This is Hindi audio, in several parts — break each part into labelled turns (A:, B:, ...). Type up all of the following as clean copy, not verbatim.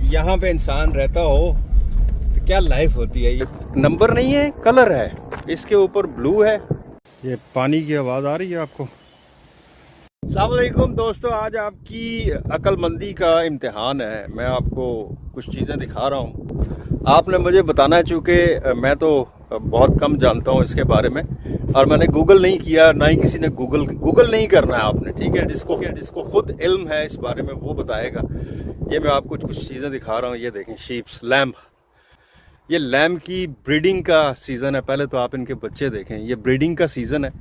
A: यहाँ पे इंसान रहता हो तो क्या लाइफ होती है। ये नंबर नहीं है, कलर है, इसके ऊपर ब्लू है। ये पानी की आवाज़ आ रही है आपको। अस्सलाम वालेकुम दोस्तों, आज आपकी अक्लमंदी का इम्तिहान है। मैं आपको कुछ चीज़ें दिखा रहा हूँ। आपने मुझे बताना है, चूँकि मैं तो बहुत कम जानता हूँ इसके बारे में और मैंने गूगल नहीं किया, ना ही किसी ने गूगल नहीं करना है आपने, ठीक है। जिसको खुद इल्म है इस बारे में वो बताएगा। ये मैं आपको कुछ चीज़ें दिखा रहा हूँ। ये देखें, शीप्स लैम्ब। ये लैम्ब की ब्रीडिंग का सीज़न है। पहले तो आप इनके बच्चे देखें, ये ब्रीडिंग का सीज़न है।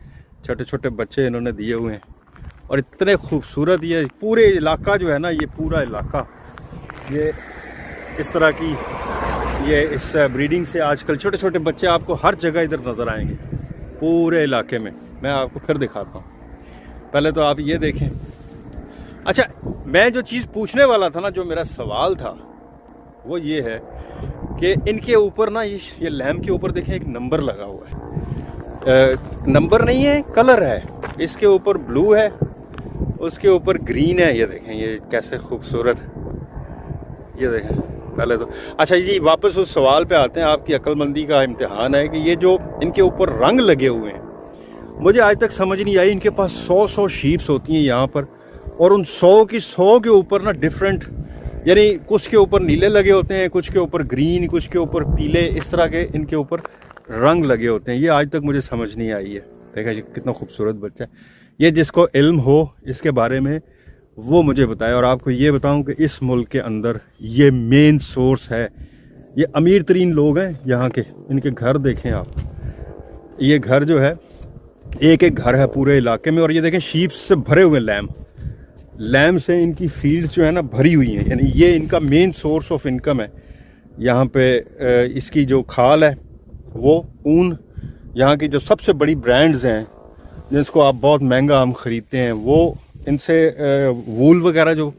A: छोटे छोटे बच्चे इन्होंने दिए हुए हैं और इतने खूबसूरत ये पूरे इलाका जो है ना, ये पूरा इलाका ये इस तरह की ये इस ब्रीडिंग से आजकल छोटे छोटे बच्चे आपको हर जगह इधर नज़र आएंगे पूरे इलाके में। मैं आपको फिर दिखाता हूँ। पहले तो आप ये देखें। अच्छा, मैं जो चीज़ पूछने वाला था ना, जो मेरा सवाल था वो ये है कि इनके ऊपर ना, ये लैम्प के ऊपर देखें एक नंबर लगा हुआ है। नंबर नहीं है, कलर है। इसके ऊपर ब्लू है, उसके ऊपर ग्रीन है। ये देखें, ये कैसे खूबसूरत। ये देखें पहले तो। अच्छा जी, वापस उस सवाल पे आते हैं। आपकी अक्लमंदी का इम्तिहान है कि ये जो इनके ऊपर रंग लगे हुए हैं, मुझे आज तक समझ नहीं आई। इनके पास 100 शीप्स होती हैं यहाँ पर, और उन 100 के ऊपर ना डिफरेंट, यानी कुछ के ऊपर नीले लगे होते हैं, कुछ के ऊपर ग्रीन, कुछ के ऊपर पीले, इस तरह के इनके ऊपर रंग लगे होते हैं। ये आज तक मुझे समझ नहीं आई है। देखा जी कितना खूबसूरत बच्चा है। ये जिसको इल्म हो इसके बारे में वो मुझे बताए। और आपको ये बताऊं कि इस मुल्क के अंदर ये मेन सोर्स है। ये अमीर तरीन लोग हैं यहाँ के। इनके घर देखें आप। ये घर जो है, एक एक घर है पूरे इलाके में। और ये देखें, शीप से भरे हुए लैम्ब से इनकी फील्ड्स जो है ना भरी हुई हैं। यानी ये इनका मेन सोर्स ऑफ इनकम है। यहाँ पे इसकी जो खाल है वो ऊन, यहाँ की जो सबसे बड़ी ब्रांड्स हैं जिसको आप बहुत महंगा हम ख़रीदते हैं, वो इनसे वूल वगैरह, जो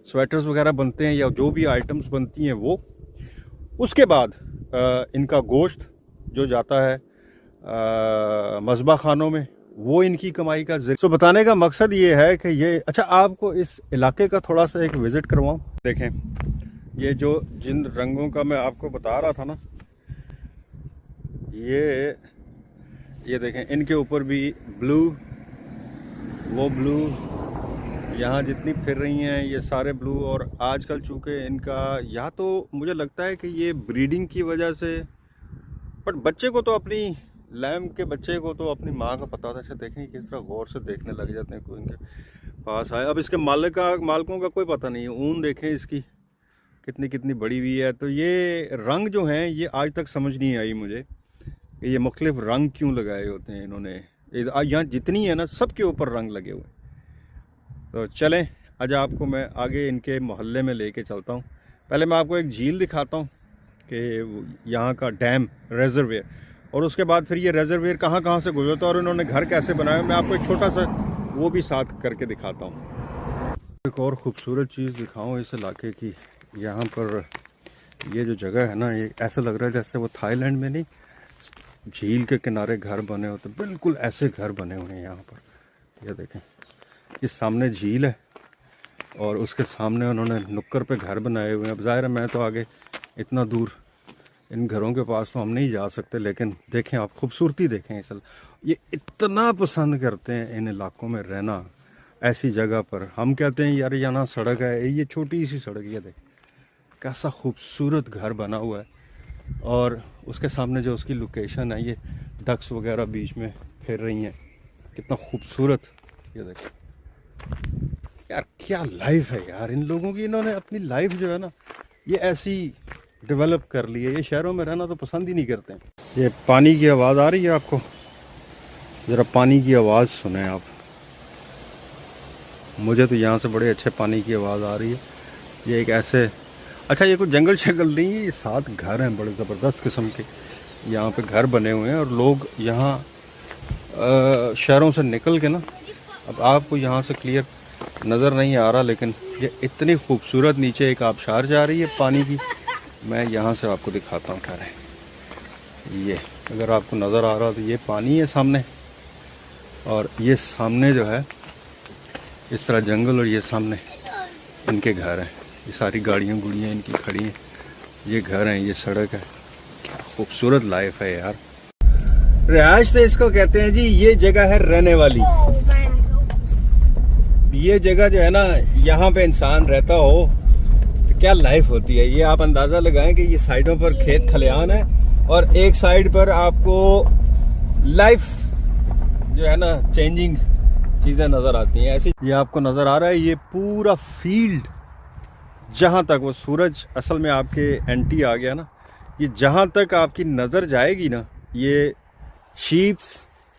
A: स्वेटर्स वगैरह बनते हैं या जो भी आइटम्स बनती हैं वो। उसके बाद इनका गोश्त जो जाता है मज़बा खानों में, वो इनकी कमाई का ज़रिया। तो बताने का मकसद ये है कि ये, अच्छा आपको इस इलाके का थोड़ा सा एक विज़िट करवाऊँ। देखें, ये जो जिन रंगों का मैं आपको बता रहा था ना, ये देखें, इनके ऊपर भी ब्लू, वो ब्लू, यहाँ जितनी फिर रही हैं ये सारे ब्लू। और आजकल चूँकि इनका, या तो मुझे लगता है कि ये ब्रीडिंग की वजह से, बट बच्चे को तो अपनी लैम्ब के बच्चे को तो अपनी माँ का पता था। ऐसे देखें किस तरह गौर से देखने लग जाते हैं, कोई इनके पास आए। अब इसके मालिकों का कोई पता नहीं है। ऊन देखें इसकी कितनी कितनी बड़ी हुई है। तो ये रंग जो हैं, ये आज तक समझ नहीं आई मुझे कि ये मुख्तलिफ रंग क्यों लगाए होते हैं इन्होंने। यहाँ जितनी है ना, सब के ऊपर रंग लगे हुए। तो चलें, आज आपको मैं आगे इनके मोहल्ले में लेके चलता हूँ। पहले मैं आपको एक झील दिखाता हूँ कि यहाँ का डैम, रेजरवेयर, और उसके बाद फिर ये रेजरवेयर कहाँ कहाँ से गुजरता है और इन्होंने घर कैसे बनाए। मैं आपको एक छोटा सा वो भी साथ करके दिखाता हूँ। एक और ख़ूबसूरत चीज़ दिखाऊँ इस इलाके की। यहाँ पर ये जो जगह है ना, ये ऐसा लग रहा है जैसे वो थाईलैंड में नहीं, झील के किनारे घर बने होते, बिल्कुल ऐसे घर बने हुए हैं यहाँ पर। ये देखें, इस सामने झील है और उसके सामने उन्होंने नुक्कड़ पे घर बनाए हुए हैं। अब ज़ाहिर है मैं तो आगे इतना दूर इन घरों के पास तो हम नहीं जा सकते, लेकिन देखें आप, खूबसूरती देखें। इस ये इतना पसंद करते हैं इन इलाकों में रहना, ऐसी जगह पर। हम कहते हैं यार यहाँ सड़क है, ये छोटी सी सड़क, ये देखें कैसा खूबसूरत घर बना हुआ है। और उसके सामने जो उसकी लोकेशन है, ये डक्स वगैरह बीच में फिर रही हैं, कितना खूबसूरत। ये देखें यार, क्या लाइफ है यार इन लोगों की। इन्होंने अपनी लाइफ जो है ना, ये ऐसी डेवलप कर ली है। ये शहरों में रहना तो पसंद ही नहीं करते हैं। ये पानी की आवाज़ आ रही है आपको, ज़रा पानी की आवाज़ सुने आप। मुझे तो यहाँ से बड़े अच्छे पानी की आवाज़ आ रही है। ये एक ऐसे, अच्छा ये कोई जंगल शंगल नहीं है, ये 7 घर हैं बड़े ज़बरदस्त किस्म के। यहाँ पे घर बने हुए हैं और लोग यहाँ शहरों से निकल के ना, अब आपको यहाँ से क्लियर नज़र नहीं आ रहा, लेकिन ये इतनी खूबसूरत नीचे एक आबशार जा रही है पानी की। मैं यहाँ से आपको दिखाता हूँ। ठहरें, ये अगर आपको नज़र आ रहा तो ये पानी है सामने, और ये सामने जो है इस तरह जंगल, और ये सामने इनके घर हैं। ये सारी गाड़ियाँ गुड़ियाँ इनकी खड़ी हैं, ये घर हैं, ये सड़क है। क्या खूबसूरत लाइफ है यार। रिहाइश से इसको कहते हैं जी। ये जगह है रहने वाली। ये जगह जो है ना, यहाँ पे इंसान रहता हो तो क्या लाइफ होती है। ये आप अंदाजा लगाएं कि ये साइडों पर खेत खलियान है और एक साइड पर आपको लाइफ जो है ना चेंजिंग चीजें नजर आती हैं। ऐसी ये आपको नजर आ रहा है, ये पूरा फील्ड जहां तक वो सूरज असल में आपके एंटी आ गया ना, ये जहां तक आपकी नजर जाएगी ना, ये शीप्स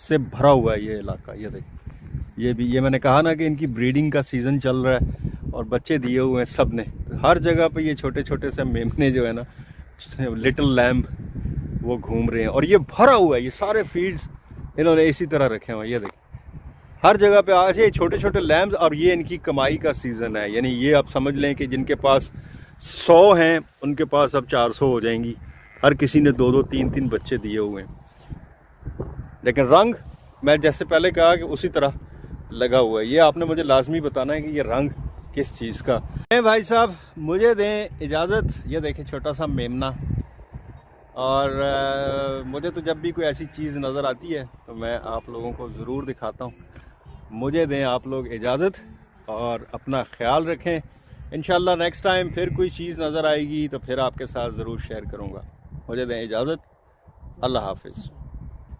A: से भरा हुआ है ये इलाका। ये देखिए, ये भी, ये मैंने कहा ना कि इनकी ब्रीडिंग का सीजन चल रहा है और बच्चे दिए हुए हैं सब ने। हर जगह पे ये छोटे छोटे से मेमने जो है ना, लिटिल लैम्ब, वो घूम रहे हैं और ये भरा हुआ है। ये सारे फील्ड्स इन्होंने इसी तरह रखे हुए हैं। ये देखिए, हर जगह पे आज ये छोटे छोटे लैम्ब्स और ये इनकी कमाई का सीजन है। यानी ये आप समझ लें कि जिनके पास 100 हैं उनके पास अब 400 हो जाएंगी। हर किसी ने 2-2, 3-3 बच्चे दिए हुए हैं। लेकिन रंग, मैं जैसे पहले कहा कि उसी तरह लगा हुआ है। ये आपने मुझे लाजमी बताना है कि ये रंग किस चीज़ का है। भाई साहब मुझे दें इजाज़त। ये देखें छोटा सा मेमना, और मुझे तो जब भी कोई ऐसी चीज़ नज़र आती है तो मैं आप लोगों को ज़रूर दिखाता हूँ। मुझे दें आप लोग इजाज़त और अपना ख्याल रखें। इंशाल्लाह नेक्स्ट टाइम फिर कोई चीज़ नज़र आएगी तो फिर आपके साथ ज़रूर शेयर करूँगा। मुझे दें इजाज़त। अल्लाह हाफिज़।